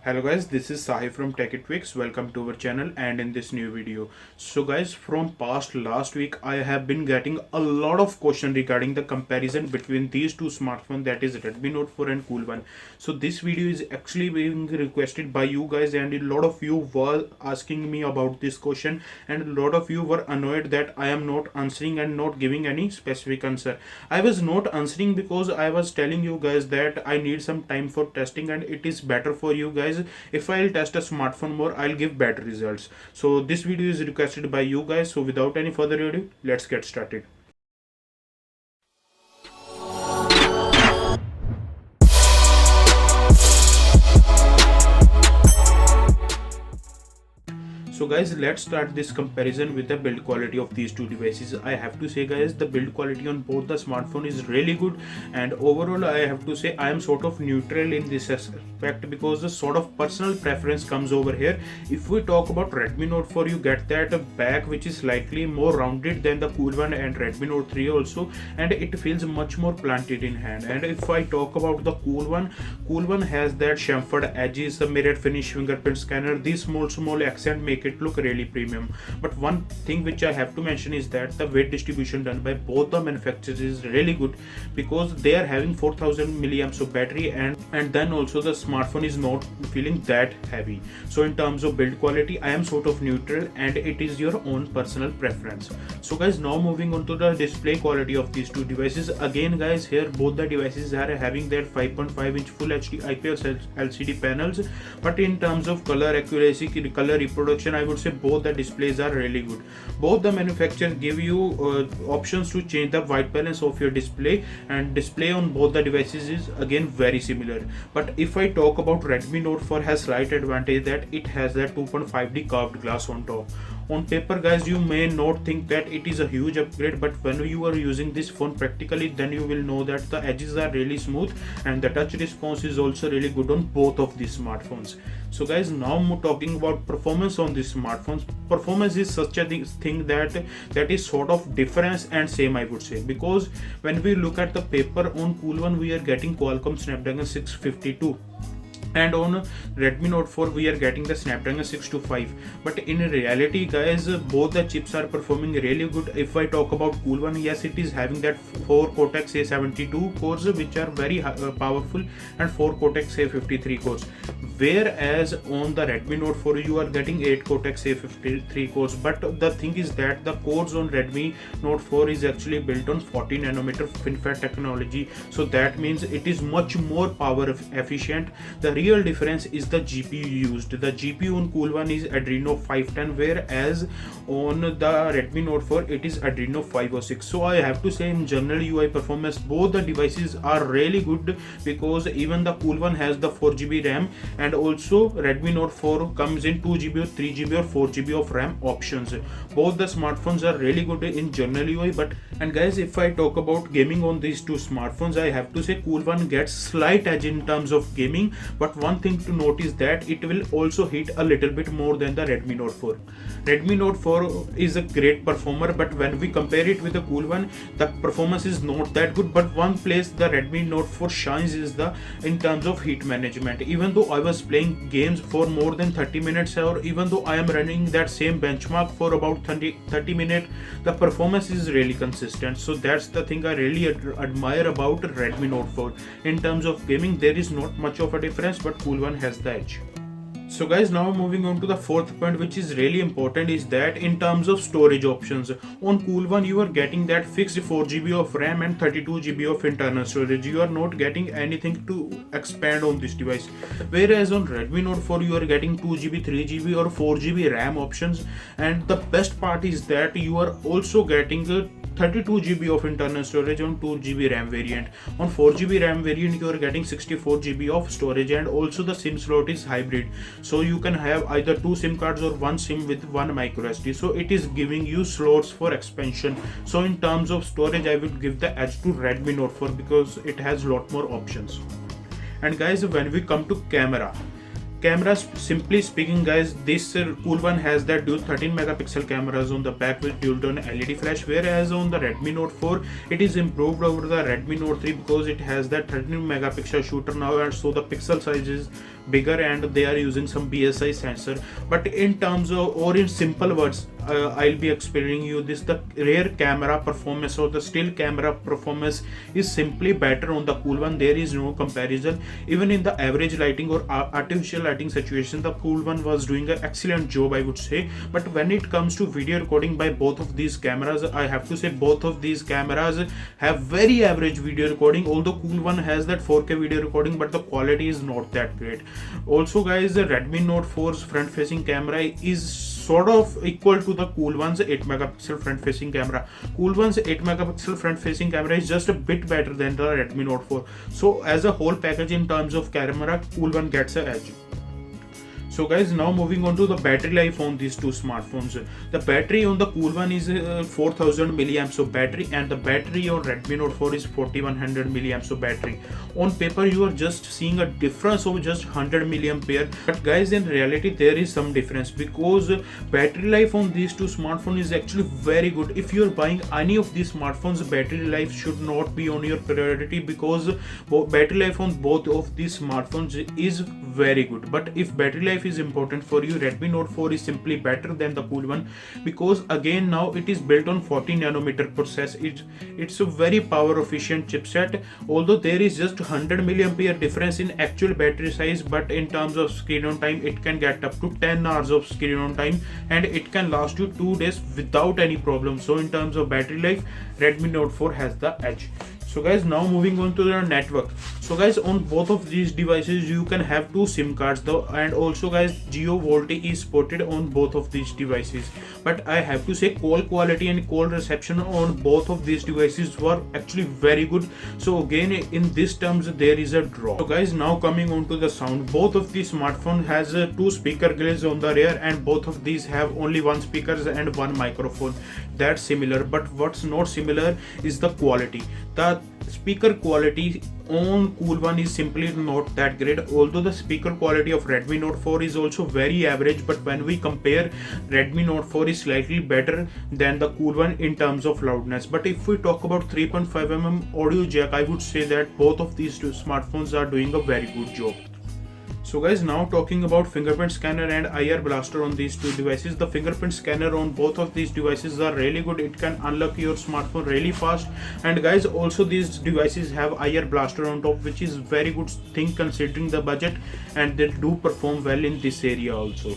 Hello guys, this is Sahib from TechitWix. Welcome to our channel and in this new video. So guys, from past last week I have been getting a lot of question regarding the comparison between these two smartphones, that is Redmi Note 4 and Cool One. So this video is actually being requested by you guys, and a lot of you were asking me about this question, and a lot of you were annoyed that I am not answering and not giving any specific answer. I was not answering because I was telling you guys that I need some time for testing, and it is better for you guys if I'll test a smartphone more, I'll give better results. So this video is requested by you guys. So without any further ado, let's get started. So guys, let's start this comparison with the build quality of these two devices. I have to say guys, the build quality on both the smartphone is really good, and overall I have to say I am sort of neutral in this aspect because the sort of personal preference comes over here. If we talk about Redmi Note 4, you get that back which is slightly more rounded than the Cool One and Redmi Note 3 also, and it feels much more planted in hand. And if I talk about the Cool One has that chamfered edges, the mirror finish fingerprint scanner. These small accent make it look really premium. But one thing which I have to mention is that the weight distribution done by both the manufacturers is really good, because they are having 4000 milliamps of battery, and then also the smartphone is not feeling that heavy. So in terms of build quality, I am sort of neutral, and it is your own personal preference. So guys, now moving on to the display quality of these two devices. Again guys, here both the devices are having that 5.5 inch full HD IPS LCD panels, but in terms of color accuracy, color reproduction, I would say both the displays are really good. Both the manufacturers give you options to change the white balance of your display, and display on both the devices is again very similar. But if I talk about Redmi Note 4, has slight advantage that it has that 2.5D curved glass on top. On paper guys, you may not think that it is a huge upgrade, but when you are using this phone practically, then you will know that the edges are really smooth, and the touch response is also really good on both of these smartphones. So guys, now I'm talking about performance on these smartphones. Performance is such a thing that is sort of difference and same, I would say, because when we look at the paper, on Cool One we are getting Qualcomm Snapdragon 652, and on Redmi Note 4 we are getting the Snapdragon 625. But in reality guys, both the chips are performing really good. If I talk about Cool One, yes, it is having that 4 Cortex A72 cores which are very powerful, and 4 Cortex A53 cores, whereas on the Redmi Note 4 you are getting 8 Cortex A53 cores. But the thing is that the cores on Redmi Note 4 is actually built on 40 nanometer FinFET technology, so that means it is much more power efficient. The real difference is the GPU used. The GPU on Cool One is Adreno 510, whereas on the Redmi Note 4 it is Adreno 506. So I have to say, in general UI performance, both the devices are really good, because even the Cool One has the 4GB RAM, and also Redmi Note 4 comes in 2GB or 3GB or 4GB of RAM options. Both the smartphones are really good in general UI. And guys, if I talk about gaming on these two smartphones, I have to say Cool One gets slight edge in terms of gaming, but one thing to note is that it will also hit a little bit more than the Redmi Note 4. Redmi Note 4 is a great performer, but when we compare it with the Cool One, the performance is not that good. But one place the Redmi Note 4 shines is in terms of heat management. Even though I was playing games for more than 30 minutes, or even though I am running that same benchmark for about 30 minutes, the performance is really consistent. So that's the thing I really admire about Redmi Note 4. In terms of gaming, there is not much of a difference, but Cool One has the edge. So guys, now moving on to the fourth point, which is really important, is that in terms of storage options, on Cool One you are getting that fixed 4GB of RAM and 32GB of internal storage. You are not getting anything to expand on this device, whereas on Redmi Note 4 you are getting 2GB, 3GB or 4GB RAM options. And the best part is that you are also getting 32GB of internal storage on 2GB RAM variant. On 4GB RAM variant you are getting 64GB of storage, and also the SIM slot is hybrid, so you can have either 2 SIM cards or 1 SIM with 1 microSD. So it is giving you slots for expansion. So in terms of storage, I would give the edge to Redmi Note 4 because it has a lot more options. And guys, when we come to cameras, simply speaking guys, this Cool One has that dual 13 megapixel cameras on the back with dual tone LED flash, whereas on the Redmi Note 4 it is improved over the Redmi Note 3 because it has that 13 megapixel shooter now, and so the pixel size is bigger and they are using some BSI sensor. But in terms of, or in simple words, I'll be explaining you this: the rear camera performance or the still camera performance is simply better on the Cool One. There is no comparison. Even in the average lighting or artificial lighting situation, the Cool One was doing an excellent job, I would say. But when it comes to video recording by both of these cameras, I have to say both of these cameras have very average video recording. Although Cool One has that 4K video recording, but the quality is not that great. Also guys, the Redmi Note 4's front facing camera is sort of equal to the Cool One's 8 megapixel front facing camera. Cool One's 8 megapixel front facing camera is just a bit better than the Redmi Note 4. So as a whole package in terms of camera, Cool One gets an edge. So guys, now moving on to the battery life on these two smartphones. The battery on the Cool One is 4000 milliamps of battery, and the battery on Redmi Note 4 is 4100 milliamps of battery. On paper you are just seeing a difference of just 100 milliampere, but guys, in reality there is some difference, because battery life on these two smartphones is actually very good. If you are buying any of these smartphones, battery life should not be on your priority, because battery life on both of these smartphones is very good. But if battery life is important for you, Redmi Note 4 is simply better than the Cool One, because again now it is built on 40 nanometer process. It's a very power efficient chipset. Although there is just 100 milliampere difference in actual battery size, but in terms of screen on time, it can get up to 10 hours of screen on time, and it can last you 2 days without any problem. So in terms of battery life, Redmi Note 4 has the edge. So guys, now moving on to the network. So guys, on both of these devices you can have 2 SIM cards though, and also guys, Jio VoLTE is supported on both of these devices. But I have to say call quality and call reception on both of these devices were actually very good. So again, in these terms there is a draw. So guys, now coming on to the sound, both of these smartphone has 2 speaker grills on the rear, and both of these have only 1 speakers and 1 microphone. That's similar, but what's not similar is the quality. The speaker quality on Cool One is simply not that great, although the speaker quality of Redmi Note 4 is also very average. But when we compare, Redmi Note 4 is slightly better than the Cool One in terms of loudness. But if we talk about 3.5mm audio jack, I would say that both of these two smartphones are doing a very good job. So guys, now talking about fingerprint scanner and IR blaster on these two devices. The fingerprint scanner on both of these devices are really good. It can unlock your smartphone really fast, and guys, also these devices have IR blaster on top, which is very good thing considering the budget, and they do perform well in this area also.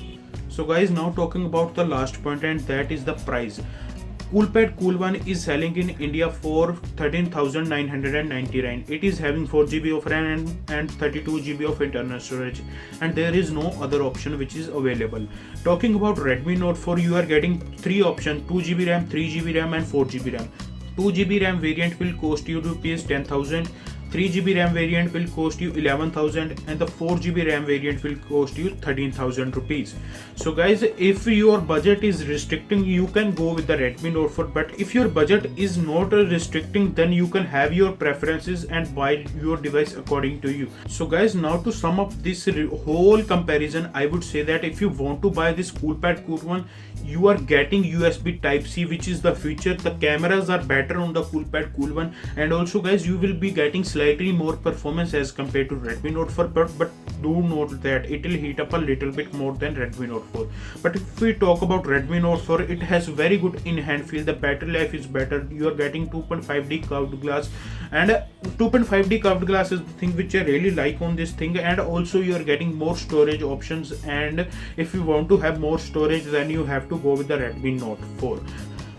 So guys, now talking about the last point, and that is the price. Coolpad Cool One is selling in India for 13,999. It is having 4GB of RAM and 32GB of internal storage, and there is no other option which is available. Talking about Redmi Note 4, you are getting 3 options: 2GB RAM, 3GB RAM and 4GB RAM. 2GB RAM variant will cost you rupees 10,000. 3GB RAM variant will cost you 11,000, and the 4GB RAM variant will cost you 13,000 rupees. So guys, if your budget is restricting, you can go with the Redmi Note 4, but if your budget is not restricting, then you can have your preferences and buy your device according to you. So guys, now to sum up this whole comparison, I would say that if you want to buy this Coolpad Cool One, you are getting USB Type-C, which is the feature. The cameras are better on the Coolpad Cool One, and also guys, you will be getting slightly more performance as compared to Redmi Note 4, but do note that it will heat up a little bit more than Redmi Note 4. But if we talk about Redmi Note 4, it has very good in-hand feel. The battery life is better. You are getting 2.5D curved glass, and 2.5D curved glass is the thing which I really like on this thing, and also you are getting more storage options. And if you want to have more storage, then you have to go with the Redmi Note 4.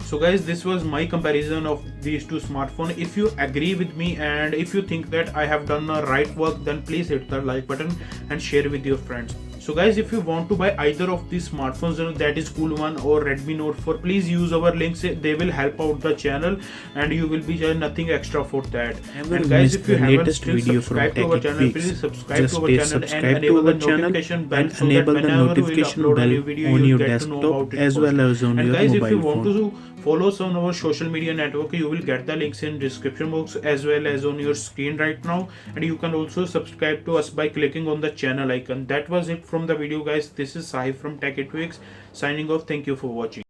So guys, this was my comparison of these two smartphones. If you agree with me and if you think that I have done the right work, then please hit the like button and share with your friends. So guys, if you want to buy either of these smartphones, that is Cool One or Redmi Note 4, please use our links. They will help out the channel and you will be getting nothing extra for that. And guys, if you haven't still subscribed to our channel, please subscribe to our channel and enable the notification bell so that whenever we upload a new video, you get to know about it as well as on your mobile phone. And guys, if you want to follow us on our social media network, you will get the links in description box as well as on your screen right now, and you can also subscribe to us by clicking on the channel icon. That was it from the video guys. This is Sahib from Tech8Weeks signing off. Thank you for watching.